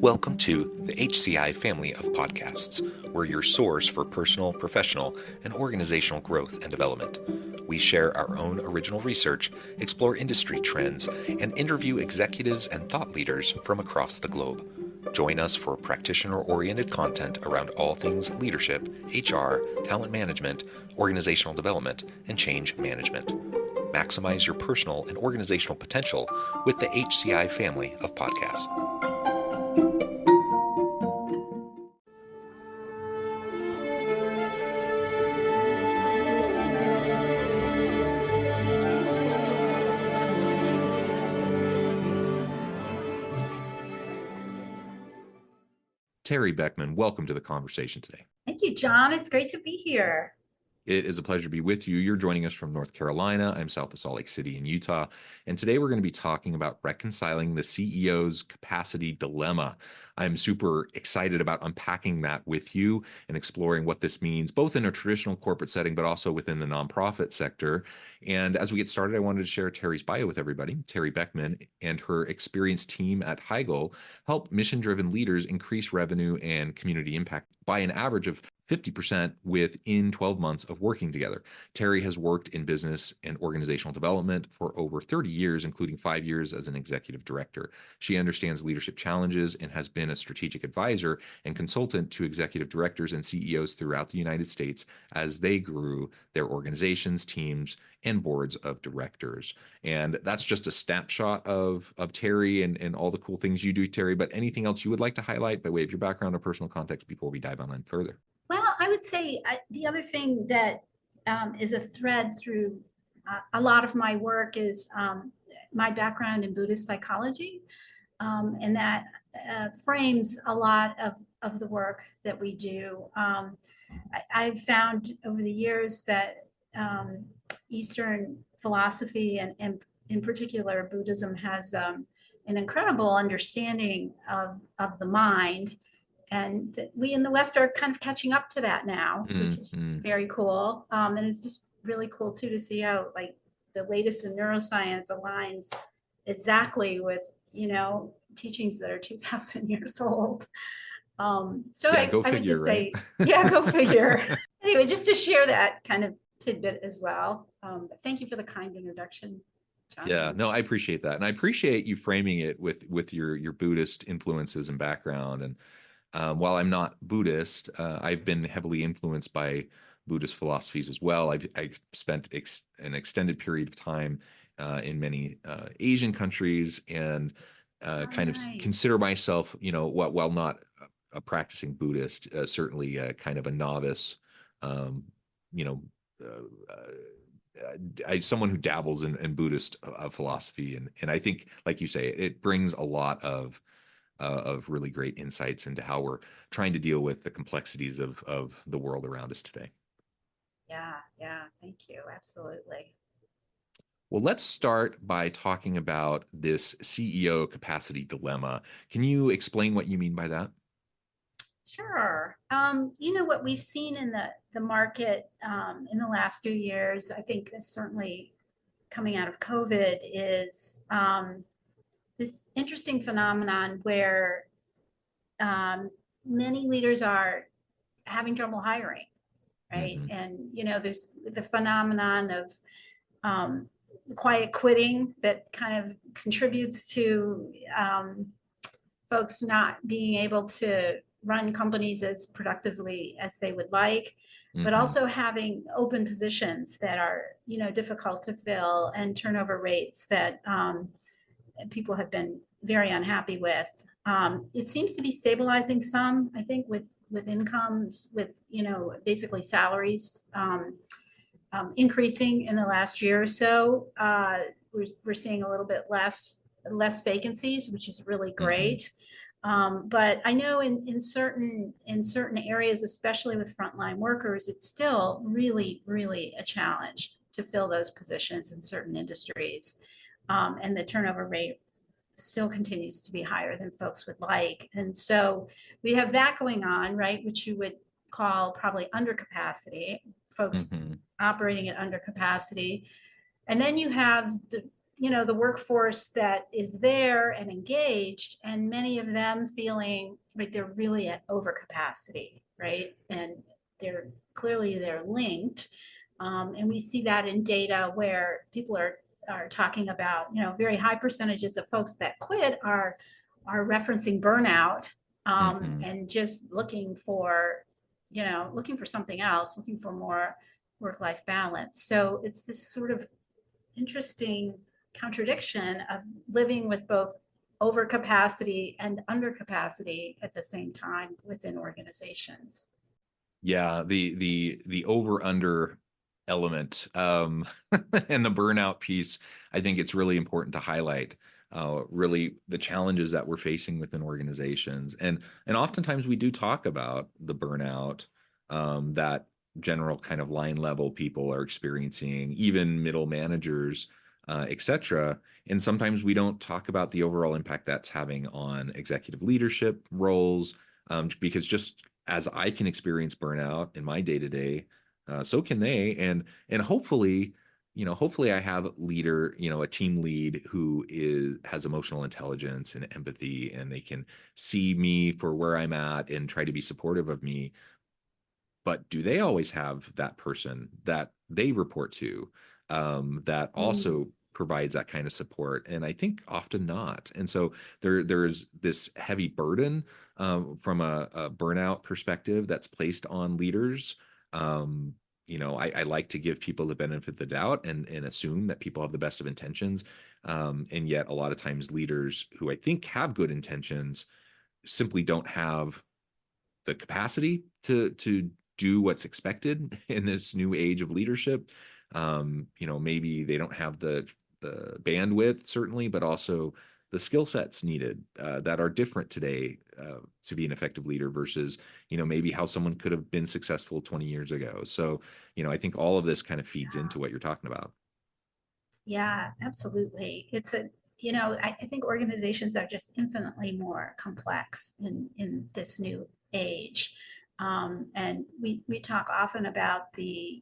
Welcome to the HCI family of podcasts. We're your source for personal, professional, and organizational growth and development. We share our own original research, explore industry trends, and interview executives and thought leaders from across the globe. Join us for practitioner-oriented content around all things leadership, HR, talent management, organizational development, and change management. Maximize your personal and organizational potential with the HCI family of podcasts. Teri Beckman, welcome to the conversation today. Thank you, John. It's great to be here. It is a pleasure to be with you. You're joining us from North Carolina. I'm south of Salt Lake City in Utah. And today we're going to be talking about reconciling the CEO's capacity dilemma. I'm super excited about unpacking that with you and exploring what this means, both in a traditional corporate setting, but also within the nonprofit sector. And as we get started, I wanted to share Teri's bio with everybody. Teri Beckman and her experienced team at Heigl help mission-driven leaders increase revenue and community impact by an average of 50% within 12 months of working together. Teri has worked in business and organizational development for over 30 years, including 5 years as an executive director. She understands leadership challenges and has been a strategic advisor and consultant to executive directors and CEOs throughout the United States as they grew their organizations, teams, and boards of directors. And that's just a snapshot of Teri and all the cool things you do, Teri. But anything else you would like to highlight by way of your background or personal context before we dive on further? Well, I would say the other thing that is a thread through a lot of my work is my background in Buddhist psychology, and that frames a lot of the work that we do. I've found over the years that Eastern philosophy and in particular Buddhism has an incredible understanding of the mind. And we in the West are kind of catching up to that now, which is very cool. And it's just really cool too to see how like the latest in neuroscience aligns exactly with, teachings that are 2,000 years old. So yeah, I would just say, yeah, go figure. Anyway, just to share that kind of tidbit as well. But thank you for the kind introduction, John. Yeah, no, I appreciate that. And I appreciate you framing it with your Buddhist influences and background. And while I'm not Buddhist, I've been heavily influenced by Buddhist philosophies as well. I've spent an extended period of time in many Asian countries and kind of consider myself, while not a practicing Buddhist, certainly kind of a novice, someone who dabbles in Buddhist philosophy. And I think, like you say, it brings a lot of really great insights into how we're trying to deal with the complexities of the world around us today. Yeah, thank you. Absolutely. Well, let's start by talking about this CEO capacity dilemma. Can you explain what you mean by that? Sure. What we've seen in the market in the last few years, I think certainly coming out of COVID, is this interesting phenomenon where many leaders are having trouble hiring, right? Mm-hmm. And, there's the phenomenon of quiet quitting that kind of contributes to folks not being able to run companies as productively as they would like, but also having open positions that are, difficult to fill and turnover rates that people have been very unhappy with. It seems to be stabilizing some, I think, with incomes, with, basically salaries increasing in the last year or so. We're seeing a little bit less vacancies, which is really great. But I know in certain areas, especially with frontline workers, it's still really, really a challenge to fill those positions in certain industries. And the turnover rate still continues to be higher than folks would like. And so we have that going on, right, which you would call probably undercapacity, folks operating at undercapacity. And then you have the workforce that is there and engaged, and many of them feeling like they're really at overcapacity, right? And they're linked. And we see that in data where people are talking about, very high percentages of folks that quit are referencing burnout, and just looking for something else, looking for more work-life balance. So it's this sort of interesting contradiction of living with both overcapacity and undercapacity at the same time within organizations. Yeah, the over under element and the burnout piece, I think it's really important to highlight really the challenges that we're facing within organizations. And oftentimes we do talk about the burnout that general kind of line level people are experiencing, even middle managers, et cetera. And sometimes we don't talk about the overall impact that's having on executive leadership roles, because just as I can experience burnout in my day to day, so can they. And hopefully, hopefully I have a team lead who has emotional intelligence and empathy, and they can see me for where I'm at and try to be supportive of me. But do they always have that person that they report to, that also provides that kind of support? And I think often not. And so there's this heavy burden from a burnout perspective that's placed on leaders. I like to give people the benefit of the doubt and assume that people have the best of intentions. And yet a lot of times leaders who I think have good intentions simply don't have the capacity to do what's expected in this new age of leadership. Maybe they don't have the bandwidth, certainly, but also the skill sets needed that are different today to be an effective leader versus, maybe how someone could have been successful 20 years ago. So, I think all of this kind of feeds into what you're talking about. Yeah, absolutely. I think organizations are just infinitely more complex in this new age. And we talk often about the,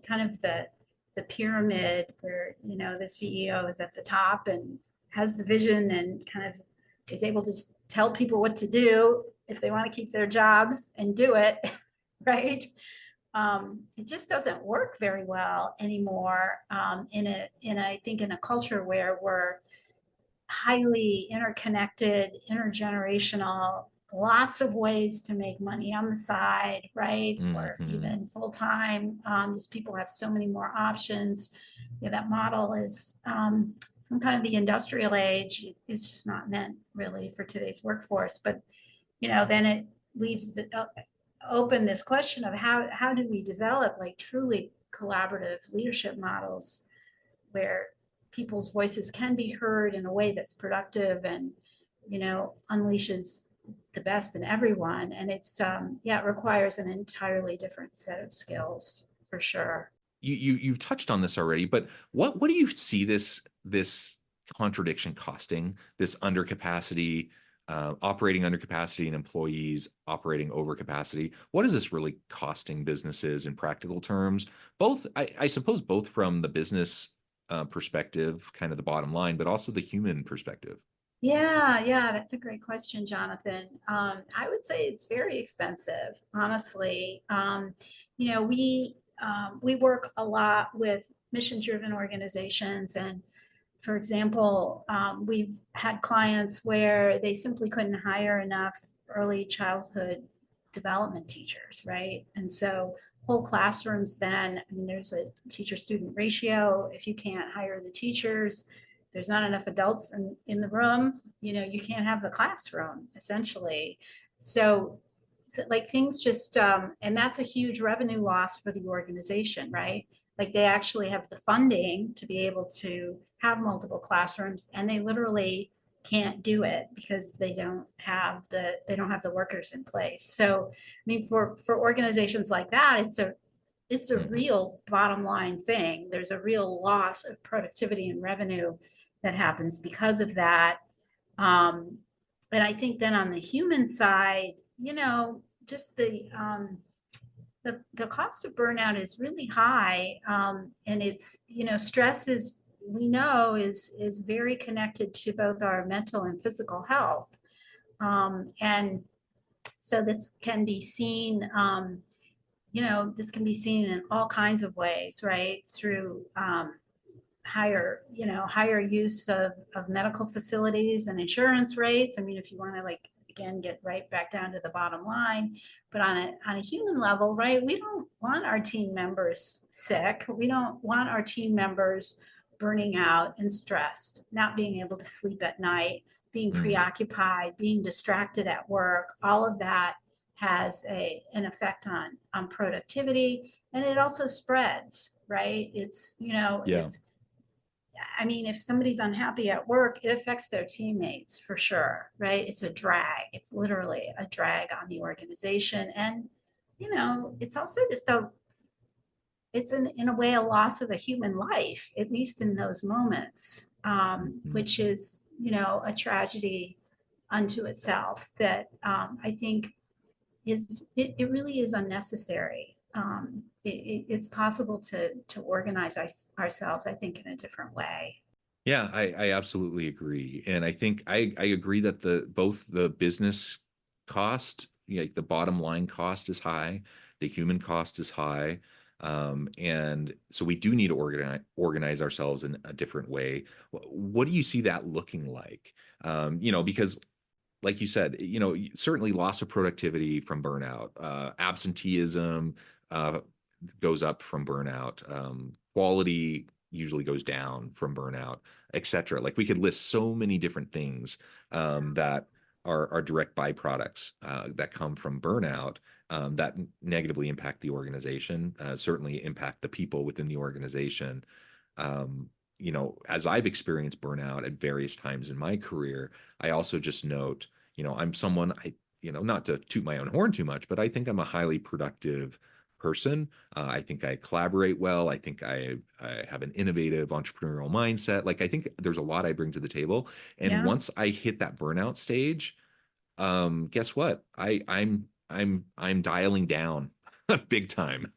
kind of the pyramid where, the CEO is at the top and has the vision and kind of is able to just tell people what to do if they want to keep their jobs and do it, right? It just doesn't work very well anymore, I think in a culture where we're highly interconnected, intergenerational, lots of ways to make money on the side, right? Or even full time. Just people have so many more options. That model is from kind of the industrial age. It's just not meant really for today's workforce. But then it leaves open this question of how do we develop like truly collaborative leadership models where people's voices can be heard in a way that's productive and unleashes the best in everyone. And it's it requires an entirely different set of skills for sure. You've touched on this already, but what do you see this contradiction costing, this undercapacity, operating under capacity and employees operating over capacity? What is this really costing businesses in practical terms? Both, I suppose, both from the business perspective, kind of the bottom line, but also the human perspective. Yeah, that's a great question, Jonathan. I would say it's very expensive, honestly. We work a lot with mission-driven organizations, and for example, we've had clients where they simply couldn't hire enough early childhood development teachers, right? And so whole classrooms then, there's a teacher-student ratio. If you can't hire the teachers, there's not enough adults in the room, you can't have the classroom, essentially. So like things just, and that's a huge revenue loss for the organization, right? Like they actually have the funding to be able to have multiple classrooms, and they literally can't do it because they don't have the workers in place. So for organizations like that, it's a real bottom line thing. There's a real loss of productivity and revenue that happens because of that. And I think then on the human side, just the cost of burnout is really high. And it's, stress is we know is very connected to both our mental and physical health. And so this can be seen, this can be seen in all kinds of ways, right? Through higher use of medical facilities and insurance rates. I mean, if you want to again, get right back down to the bottom line, but on a human level, right? We don't want our team members sick. We don't want our team members burning out and stressed, not being able to sleep at night, being preoccupied, being distracted at work. All of that has an effect on productivity, and it also spreads, right? It's, if somebody's unhappy at work, it affects their teammates for sure, right? It's a drag. It's literally a drag on the organization. And, it's also just it's in a way a loss of a human life, at least in those moments, which is, a tragedy unto itself that I think it really is unnecessary. It's possible to organize ourselves, I think, in a different way. Yeah, I absolutely agree. And I think I agree that both the business cost, like the bottom line cost is high, the human cost is high. And so we do need to organize ourselves in a different way. What do you see that looking like? Because like you said, certainly loss of productivity from burnout, absenteeism goes up from burnout, quality usually goes down from burnout, etc. Like we could list so many different things that are direct byproducts that come from burnout that negatively impact the organization, certainly impact the people within the organization. As I've experienced burnout at various times in my career, I also just note, I'm someone, not to toot my own horn too much, but I think I'm a highly productive person. I think I collaborate well. I think I have an innovative entrepreneurial mindset. Like I think there's a lot I bring to the table. And once I hit that burnout stage, guess what? I'm dialing down big time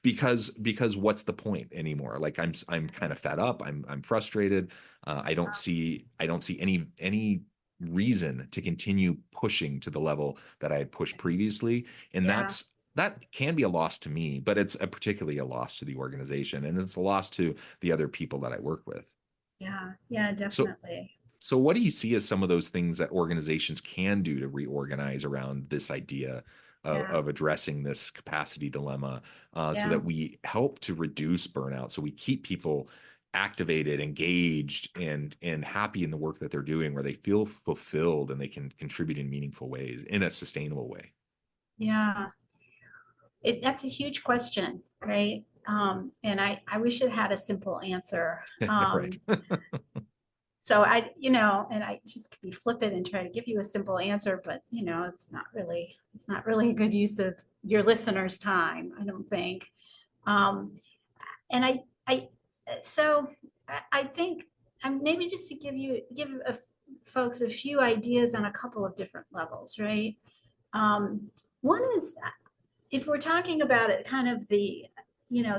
because what's the point anymore? Like I'm kind of fed up. I'm frustrated. I don't see any reason to continue pushing to the level that I had pushed previously. And that can be a loss to me, but it's particularly a loss to the organization, and it's a loss to the other people that I work with. Yeah, definitely. So what do you see as some of those things that organizations can do to reorganize around this idea of addressing this capacity dilemma so that we help to reduce burnout, so we keep people activated, engaged, and happy in the work that they're doing, where they feel fulfilled and they can contribute in meaningful ways, in a sustainable way? Yeah, that's a huge question, right? And I wish it had a simple answer. Right. So and I just could be flippant and try to give you a simple answer, but it's not really a good use of your listeners' time, I don't think. And so I think maybe just to give folks a few ideas on a couple of different levels, right? One is, if we're talking about it kind of the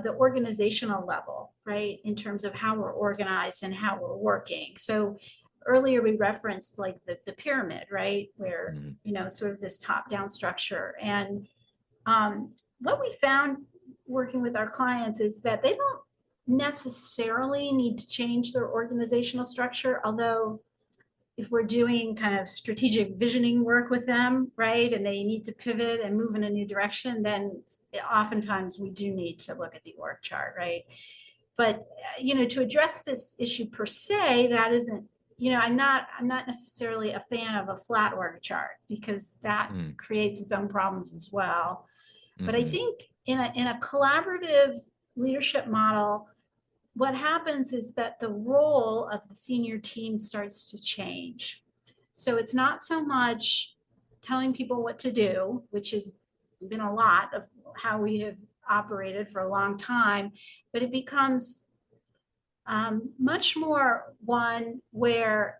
organizational level, right, in terms of how we're organized and how we're working. So earlier we referenced like the pyramid, right, where sort of this top-down structure. And what we found working with our clients is that they don't necessarily need to change their organizational structure, although if we're doing kind of strategic visioning work with them, right, and they need to pivot and move in a new direction, then oftentimes we do need to look at the org chart, right? But to address this issue per se, that isn't, I'm not necessarily a fan of a flat org chart, because that creates its own problems as well. But I think in a collaborative leadership model, what happens is that the role of the senior team starts to change. So it's not so much telling people what to do, which has been a lot of how we have operated for a long time, but it becomes much more one where,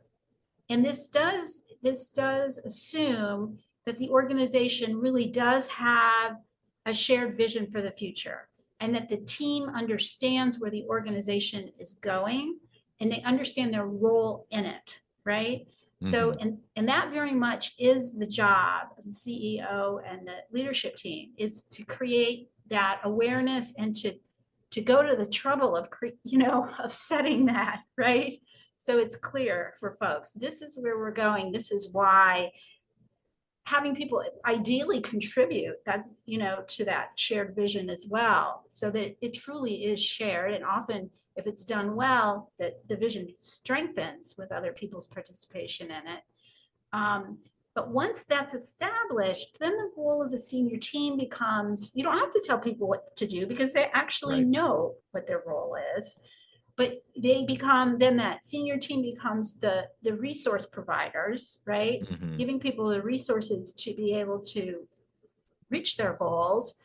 and this does assume that the organization really does have a shared vision for the future, and that the team understands where the organization is going, and they understand their role in it, right? So, Mm-hmm. and that very much is the job of the CEO and the leadership team, is to create that awareness and to go to the trouble of, of setting that, right? So it's clear for folks, this is where we're going. This is why having people ideally contribute, that's, to that shared vision as well, so that it truly is shared. And often, if it's done well, that the vision strengthens with other people's participation in it. But once that's established, then the role of the senior team becomes, you don't have to tell people what to do because they actually Right. know what their role is. But they become, then that senior team becomes the resource providers, right? Mm-hmm. Giving people the resources to be able to reach their goals.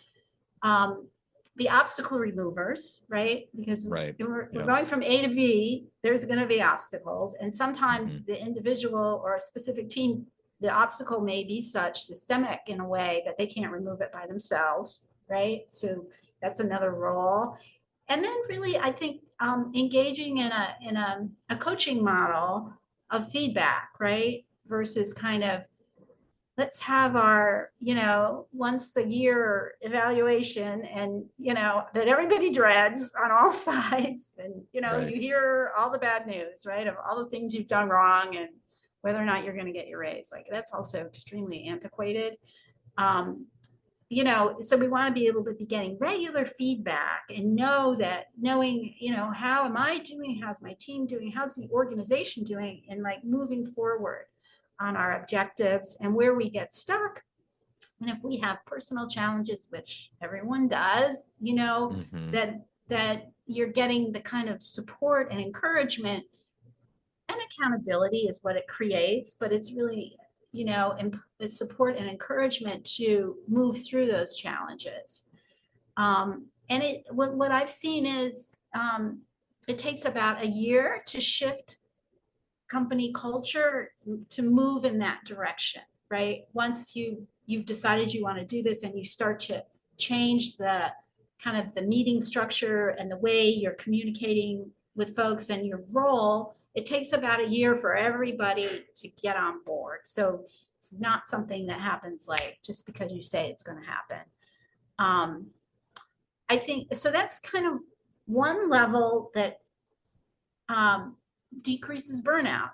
The obstacle removers, right? Because Right. we're Yeah. going from A to B, there's going to be obstacles. And sometimes Mm-hmm. the individual or a specific team, the obstacle may be such systemic in a way that they can't remove it by themselves, right? So that's another role. And then really, I think engaging in a coaching model of feedback, right? Versus kind of, let's have our, once a year evaluation, and, that everybody dreads on all sides. And, Right. you hear all the bad news, right? Of all the things you've done wrong and whether or not you're going to get your raise. Like, that's also extremely antiquated. So we want to be able to be getting regular feedback and knowing, how am I doing? How's my team doing? How's the organization doing? And like moving forward on our objectives and where we get stuck. And if we have personal challenges, which everyone does, Mm-hmm. that you're getting the kind of support and encouragement and accountability is what it creates, but it's really, it's support and encouragement to move through those challenges. And what I've seen is it takes about a year to shift company culture to move in that direction, right? Once you've decided you want to do this and you start to change the kind of the meeting structure and the way you're communicating with folks and your role, it takes about a year for everybody to get on board. So it's not something that happens like just because you say it's going to happen. I think so. That's kind of one level that decreases burnout,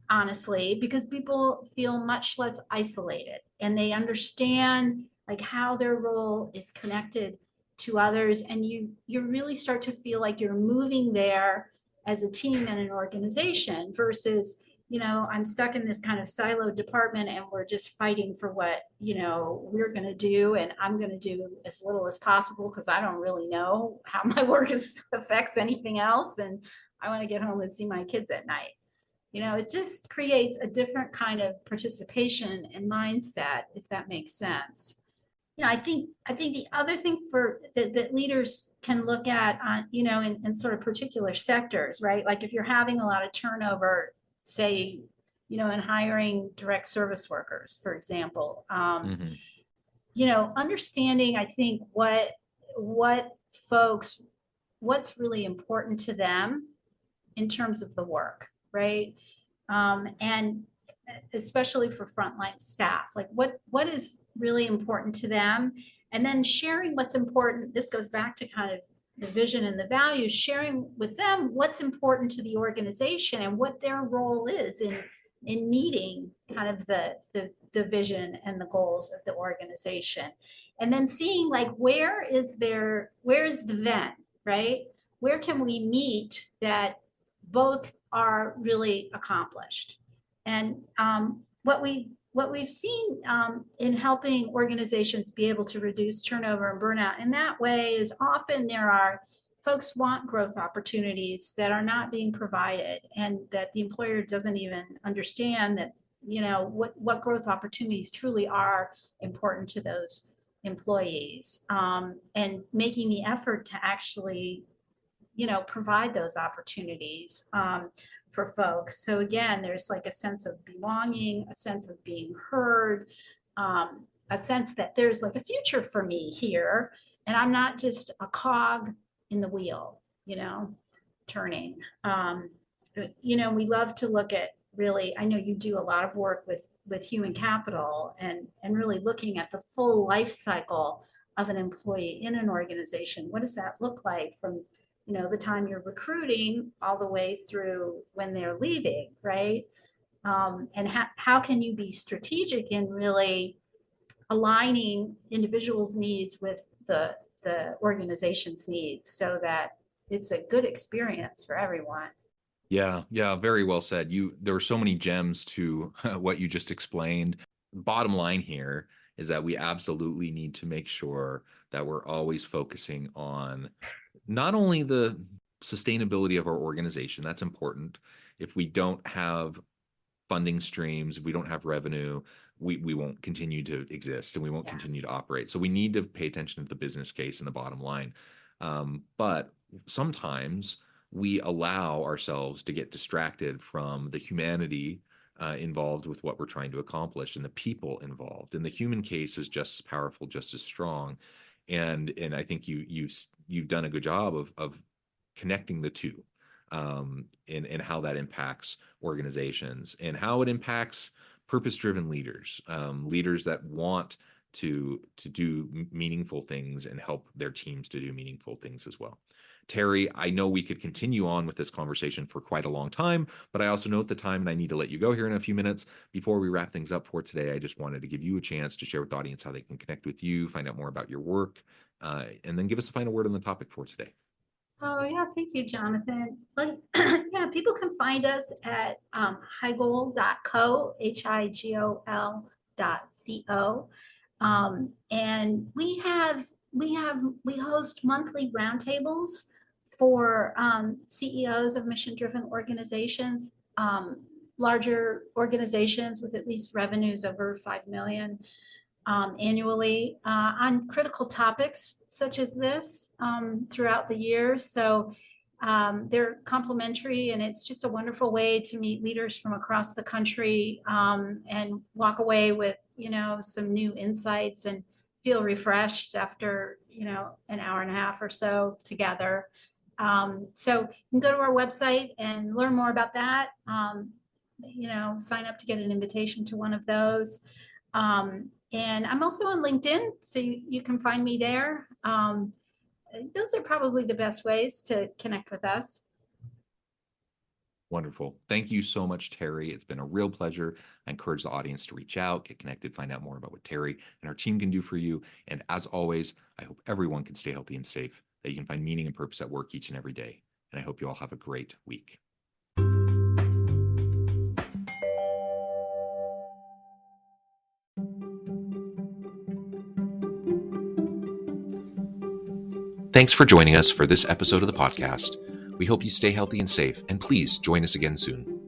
honestly, because people feel much less isolated and they understand like how their role is connected to others, and you really start to feel like you're moving there as a team and an organization versus, I'm stuck in this kind of siloed department and we're just fighting for what, we're going to do, and I'm going to do as little as possible because I don't really know how my work affects anything else, and I want to get home and see my kids at night. It just creates a different kind of participation and mindset, if that makes sense. I think the other thing for that leaders can look at on, in sort of particular sectors, right? Like if you're having a lot of turnover, say, in hiring direct service workers, for example, Mm-hmm. understanding, I think, what folks, what's really important to them in terms of the work, right? And especially for frontline staff, like what is really important to them, and then sharing what's important. This goes back to kind of the vision and the values, sharing with them what's important to the organization and what their role is in meeting kind of the vision and the goals of the organization. And then seeing like where is the Venn, right? Where can we meet that both are really accomplished? And what we've seen in helping organizations be able to reduce turnover and burnout in that way is often there are folks want growth opportunities that are not being provided, and that the employer doesn't even understand that, what growth opportunities truly are important to those employees, and making the effort to actually provide those opportunities for folks. So again, there's like a sense of belonging, a sense of being heard, a sense that there's like a future for me here, and I'm not just a cog in the wheel, turning. we love to look at really, I know you do a lot of work with human capital and really looking at the full life cycle of an employee in an organization. What does that look like from, the time you're recruiting all the way through when they're leaving, right? And how can you be strategic in really aligning individuals' needs with the organization's needs so that it's a good experience for everyone. Yeah, very well said. There were so many gems to what you just explained. Bottom line here is that we absolutely need to make sure that we're always focusing on not only the sustainability of our organization, that's important. If we don't have funding streams, if we don't have revenue, we won't continue to exist and we won't continue to operate. So we need to pay attention to the business case and the bottom line. But sometimes we allow ourselves to get distracted from the humanity involved with what we're trying to accomplish and the people involved. And the human case is just as powerful, just as strong. And I think you've done a good job of connecting the two, and how that impacts organizations and how it impacts purpose-driven leaders, leaders that want to do meaningful things and help their teams to do meaningful things as well. Teri, I know we could continue on with this conversation for quite a long time, but I also note the time and I need to let you go here in a few minutes. Before we wrap things up for today, I just wanted to give you a chance to share with the audience how they can connect with you, find out more about your work, and then give us a final word on the topic for today. Oh, yeah. Thank you, Jonathan. Well, yeah, people can find us at higol.co, HIGOL.co. And we host monthly roundtables for CEOs of mission-driven organizations, larger organizations with at least revenues over 5 million. Annually on critical topics such as this throughout the year. So they're complimentary, and it's just a wonderful way to meet leaders from across the country and walk away with, some new insights and feel refreshed after, an hour and a half or so together. So you can go to our website and learn more about that. Sign up to get an invitation to one of those. And I'm also on LinkedIn, so you can find me there. Those are probably the best ways to connect with us. Wonderful. Thank you so much, Teri. It's been a real pleasure. I encourage the audience to reach out, get connected, find out more about what Teri and her team can do for you. And as always, I hope everyone can stay healthy and safe, that you can find meaning and purpose at work each and every day. And I hope you all have a great week. Thanks for joining us for this episode of the podcast. We hope you stay healthy and safe, and please join us again soon.